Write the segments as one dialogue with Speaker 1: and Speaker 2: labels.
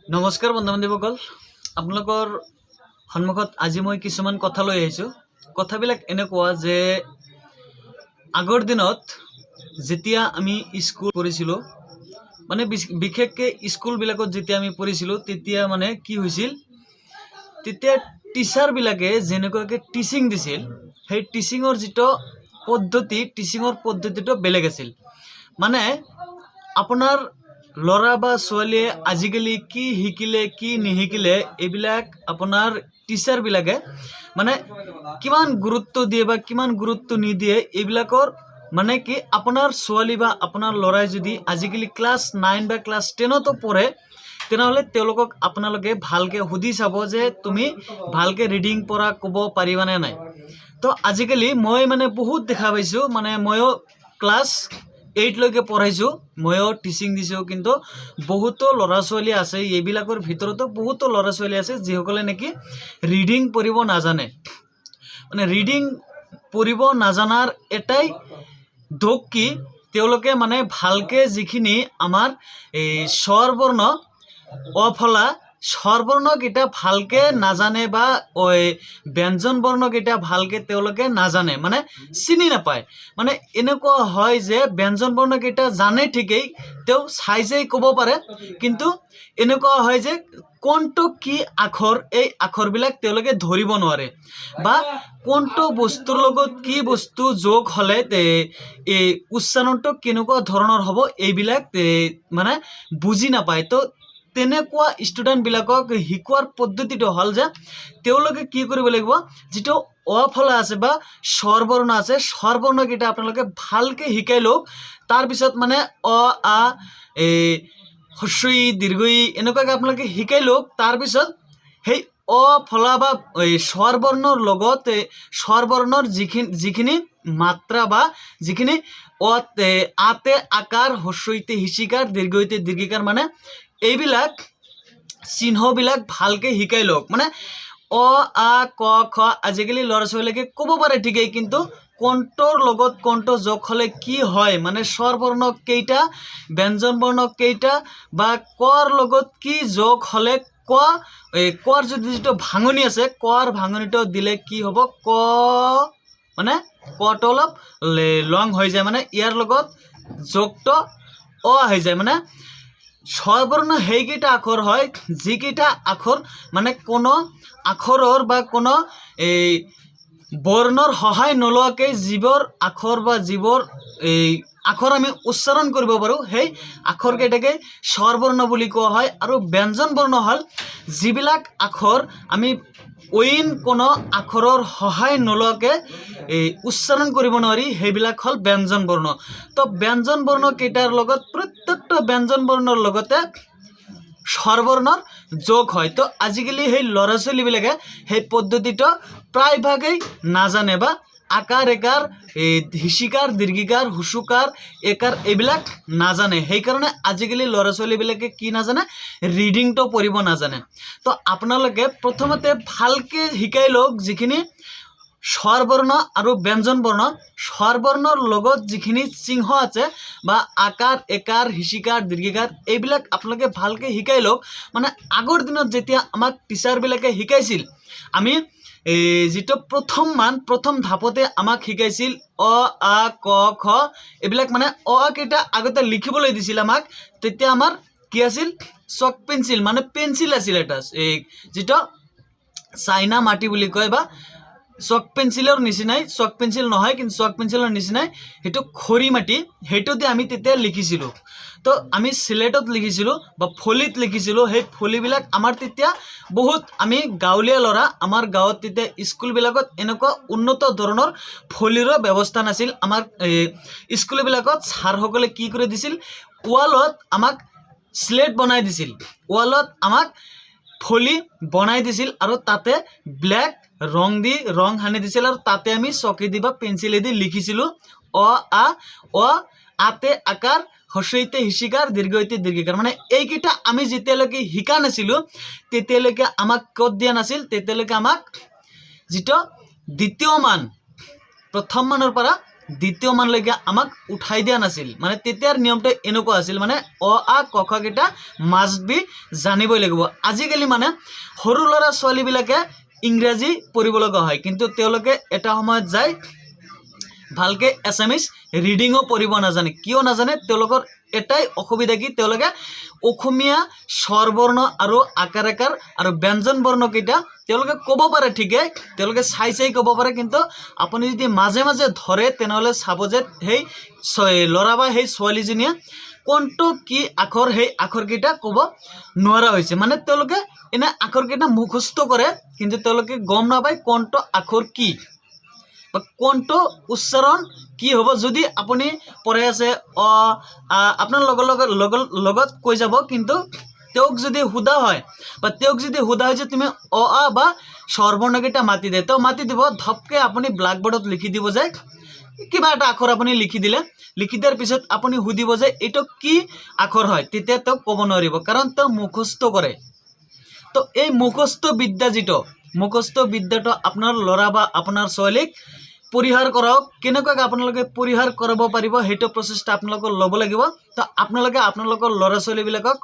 Speaker 1: নমস্কাৰ বন্ধু বান্ধৱীসকল, আপোনালোকৰ সন্মুখত আজি মই কিছুমান কথা লৈ আহিছোঁ। কথাবিলাক এনেকুৱা যে আগৰ দিনত যেতিয়া আমি স্কুল পঢ়িছিলোঁ, মানে বিশেষকৈ স্কুলবিলাকত যেতিয়া আমি পঢ়িছিলোঁ তেতিয়া মানে কি হৈছিল, তেতিয়া টিচাৰবিলাকে যেনেকুৱাকৈ টিচিং দিছিল সেই টিচিঙৰ যিটো পদ্ধতি, টিচিঙৰ পদ্ধতিটো বেলেগ আছিল। মানে আপোনাৰ ল'ৰা বা ছোৱালীয়ে আজিকালি কি শিকিলে কি নিশিকিলে এইবিলাক আপোনাৰ টিচাৰবিলাকে মানে কিমান গুৰুত্ব দিয়ে বা কিমান গুৰুত্ব নিদিয়ে এইবিলাকৰ মানে কি আপোনাৰ ছোৱালী বা আপোনাৰ ল'ৰাই যদি আজিকালি ক্লাছ 9 বা ক্লাছ 10তো পঢ়ে তেনেহ'লে তেওঁলোকক আপোনালোকে ভালকৈ সুধি চাব যে তুমি ভালকৈ ৰিডিং পঢ়া ক'ব পাৰিবানে নাই। তো আজিকালি মই মানে বহুত দেখা পাইছোঁ, মানে ময়ো ক্লাছ 8 লৈকে পঢ়াইছোঁ, ময়ো টিচিং দিছোঁ, কিন্তু বহুতো ল'ৰা ছোৱালী আছে, এইবিলাকৰ ভিতৰতো বহুতো ল'ৰা ছোৱালী আছে যিসকলে নেকি ৰিডিং পঢ়িব নাজানে। মানে ৰিডিং পঢ়িব নাজানাৰ এটাই দোষ কি, তেওঁলোকে মানে ভালকৈ যিখিনি আমাৰ এই স্বৰবৰ্ণ অফলা স্বৰবৰ্ণকেইটা ভালকৈ নাজানে বা ব্যঞ্জন বৰ্ণকেইটা ভালকৈ তেওঁলোকে নাজানে, মানে চিনি নাপায়। মানে এনেকুৱা হয় যে ব্যঞ্জন বৰ্ণকেইটা জানে ঠিকেই, তেওঁ চাই চাই ক'ব পাৰে, কিন্তু এনেকুৱা হয় যে কোনটো কি আখৰ, এই আখৰবিলাক তেওঁলোকে ধৰিব নোৱাৰে, বা কোনটো বস্তুৰ লগত কি বস্তু যোগ হ'লে এই উচ্চাৰণটো কেনেকুৱা ধৰণৰ হ'ব এইবিলাক মানে বুজি নাপায়। তো তেনেকুৱা ষ্টুডেণ্টবিলাকক শিকোৱাৰ পদ্ধতিটো হ'ল যে তেওঁলোকে কি কৰিব লাগিব, যিটো অফলা আছে বা স্বৰবৰ্ণ আছে, স্বৰবৰ্ণকেইটা আপোনালোকে ভালকৈ শিকাই লওক। তাৰপিছত মানে অ আ এই হ্ৰস্ব ই দীৰ্ঘ ই এনেকুৱাকৈ আপোনালোকে শিকাই লওক। তাৰপিছত সেই অফলা বা স্বৰবৰ্ণৰ লগত স্বৰবৰ্ণৰ যিখিনি মাত্ৰা বা যিখিনি আতে আকাৰ, হ্ৰস্ব ইতে হ্ৰস্বীকাৰ, দীৰ্ঘ ইতে দীৰ্ঘিকাৰ, মানে এইবিলাক চিহ্নবিলাক ভালকৈ শিকাই লওক। মানে অ আ ক খ আজিকালি ল'ৰা ছোৱালীকে ক'ব পাৰে ঠিকেই, কিন্তু কোনটোৰ লগত কোনটো যোগ হ'লে কি হয়, মানে স্বৰবৰ্ণ কেইটা, ব্যঞ্জন বৰ্ণ কেইটা, বা কৰ লগত কি যোগ হ'লে কৰ যিটো ভাঙনি আছে, কৰ ভাঙনিটো দিলে কি হ'ব, ক মানে কটো অলপ লং হৈ যায়, মানে ইয়াৰ লগত যোগটো অ হৈ যায়। মানে স্বৰবৰ্ণ সেইকেইটা আখৰ হয় যিকেইটা আখৰ মানে কোনো আখৰৰ বা কোনো এই বৰ্ণৰ সহায় নোলোৱাকৈ যিবোৰ আখৰ বা যিবোৰ এই আখৰ আমি উচ্চাৰণ কৰিব পাৰোঁ, সেই আখৰকেইটাকে স্বৰবৰ্ণ বুলি কোৱা হয়। আৰু ব্যঞ্জন বৰ্ণ হ'ল যিবিলাক আখৰ আমি অইন কোনো আখৰৰ সহায় নোলোৱাকৈ উচ্চাৰণ কৰিব নোৱাৰি, সেইবিলাক হ'ল ব্যঞ্জন বৰ্ণ। তো ব্যঞ্জন বৰ্ণ কেইটাৰ লগত প্ৰত্যেকটা ব্যঞ্জন বৰ্ণৰ লগতে স্বৰবৰ্ণৰ যোগ হয়। তো আজিকালি সেই ল'ৰা ছোৱালীবিলাকে সেই পদ্ধতিটো প্ৰায়ভাগেই নাজানে, বা আকাৰ একাৰ, হ্ৰস্বীকাৰ, দীৰ্ঘিকাৰ, হ্ৰস্বকাৰ, একাৰ এইবিলাক নাজানে। সেইকাৰণে আজিকালি ল'ৰা ছোৱালীবিলাকে কি নাজানে, ৰিডিংটো পঢ়িব নাজানে। তো আপোনালোকে প্ৰথমতে ভালকৈ শিকাই লওক যিখিনি স্বৰবৰ্ণ আৰু ব্যঞ্জন বৰ্ণ, স্বৰবৰ্ণৰ লগত যিখিনি চিহ্ন আছে বা আকাৰ একাৰ, হ্ৰস্বীকাৰ, দীৰ্ঘিকাৰ, এইবিলাক আপোনালোকে ভালকৈ শিকাই লওক। মানে আগৰ দিনত যেতিয়া আমাক টিচাৰবিলাকে শিকাইছিল, আমি যিটো প্ৰথম ধাপতে আমাক শিকাইছিল অ আ ক খ এইবিলাক, মানে অ কেইটা আগতে লিখিবলৈ দিছিল আমাক, তেতিয়া আমাৰ কি আছিল, চক পেঞ্চিল, মানে পেঞ্চিল আছিল এটা, যিটো চাইনা মাটি বুলি কয়, বা চক পেঞ্চিলৰ নিচিনাই, চক পেঞ্চিল নহয় কিন্তু চক পেঞ্চিলৰ নিচিনাই, সেইটো খৰি মাটি, সেইটোতে আমি তেতিয়া লিখিছিলোঁ। তো আমি চিলেটত লিখিছিলোঁ বা ফলিত লিখিছিলোঁ। সেই ফলিবিলাক আমাৰ তেতিয়া বহুত, আমি গাঁৱলীয়া ল'ৰা, আমাৰ গাঁৱত তেতিয়া স্কুলবিলাকত এনেকুৱা উন্নত ধৰণৰ ফলিৰো ব্যৱস্থা নাছিল। আমাৰ স্কুলবিলাকত ছাৰসকলে কি কৰি দিছিল, ৱালত আমাক স্লেট বনাই দিছিল, ৱালত আমাক ফলি বনাই দিছিল, আৰু তাতে ব্লেক ৰং সানি দিছিল, আৰু তাতে আমি চকেদি বা পেঞ্চিলেদি লিখিছিলোঁ অ আ, আতে আকাৰ, হ্ৰস্ব ইতে হ্ৰস্বীকাৰ, দীৰ্ঘ ইতে দীৰ্ঘিকাৰ। মানে এইকেইটা আমি যেতিয়ালৈকে শিকা নাছিলোঁ তেতিয়ালৈকে আমাক ক'ত দিয়া নাছিল, তেতিয়ালৈকে আমাক যিটো দ্বিতীয় মান, প্ৰথম মানৰ পৰা দ্বিতীয় মানলৈকে আমাক উঠাই দিয়া নাছিল মানে তেতিয়াৰ নিয়মটো এনেকুৱা আছিল মানে অ আ ক খ কেইটা মাষ্ট বি জানিবই লাগিব আজিকালি মানে সৰু ল'ৰা ছোৱালীবিলাকে ইংৰাজী পঢ়িব লগা হয় কিন্তু তেওঁলোকে এটা সময়ত যায় ভালকে এছামিজ ৰিডিঙো পঢ়িব নাজানে কিয় নাজানে তেওঁলোকৰ এটাই অসুবিধা কি তেওঁলোকে অসমীয়া স্বৰবৰ্ণ আৰু আকাৰ আৰু ব্যঞ্জন বৰ্ণ কেইটা তেওঁলোকে ক'ব পাৰে ঠিকে তেওঁলোকে চাই ক'ব পাৰে কিন্তু আপুনি যদি মাজে মাজে ধৰে তেনেহ'লে চাব যে সেই ল'ৰা বা সেই ছোৱালীজনীয়ে কোনটো কি আখৰ সেই আখৰ কেইটা ক'ব নোৱাৰা হৈছে মানে তেওঁলোকে এনে আখৰ কেইটা মুখস্থ কৰে কিন্তু তেওঁলোকে গম নাপায় কোনটো আখৰ কি বা কোনটো উচ্চাৰণ কি হ'ব যদি আপুনি পঢ়াই আছে আপোনাৰ লগত কৈ যাব কিন্তু তেওঁক যদি সোধা হয় বা তেওঁক যদি সোধা হয় যে তুমি অ আ বা স্বৰবৰ্ণকেইটা মাতি দে তেওঁ মাতি দিব ধপকে আপুনি ব্লাকবোৰ্ডত লিখি দিব যে কিবা এটা আখৰ আপুনি লিখি দিলে লিখি দিয়াৰ পিছত আপুনি সুধিব যে এইটো কি আখৰ হয় তেতিয়া তেওঁ ক'ব নোৱাৰিব কাৰণ তেওঁ মুখস্থ কৰে তো এই মুখস্থ বিদ্যা যিটো মুখস্থ বিদ্যাটো আপোনাৰ ল'ৰা বা আপোনাৰ ছোৱালীক পৰিহাৰ কৰক কেনেকৈ আপোনালোকে পৰিহাৰ কৰিব পাৰিব হেতু প্ৰচেষ্টা আপোনালোকৰ ল'ব লাগিব তো আপোনালোকে আপোনালোকৰ ল'ৰা ছোৱালীবিলাকক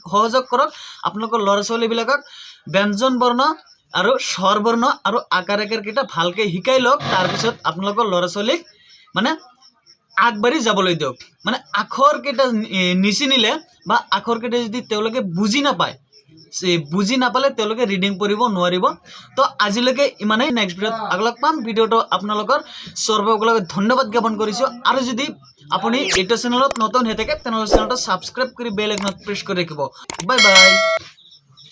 Speaker 1: সহযোগ কৰক আপোনালোকৰ ল'ৰা ছোৱালীবিলাকক ব্যঞ্জন বৰ্ণ আৰু স্বৰবৰ্ণ আৰু আকাৰ কেইটা ভালকে শিকাই লওক তাৰ পিছত আপোনালোকৰ ল'ৰা ছোৱালীক মানে আগবাঢ়ি যাবলৈ দিয়ক মানে আখৰ কেইটা নিচিনিলে বা আখৰ কেইটা যদি তেওঁলোকে বুজি নাপালে তেওঁলোকে ৰিডিং পঢ়িব নোৱাৰিব তো আজিলৈকে ইমানেই নেক্সট ভিডিঅ'ত আগলগ পাম ভিডিঅ'টো আপোনালোকৰ সৰ্বসকলক ধন্যবাদ জ্ঞাপন কৰিছোঁ আৰু যদি আপুনি এইটো চেনেলত নতুন হৈ থাকে তেনেহ'লে চেনেলটো ছাবস্ক্ৰাইব কৰি বেল আইকনত প্ৰেছ কৰি ৰাখিব বাই বাই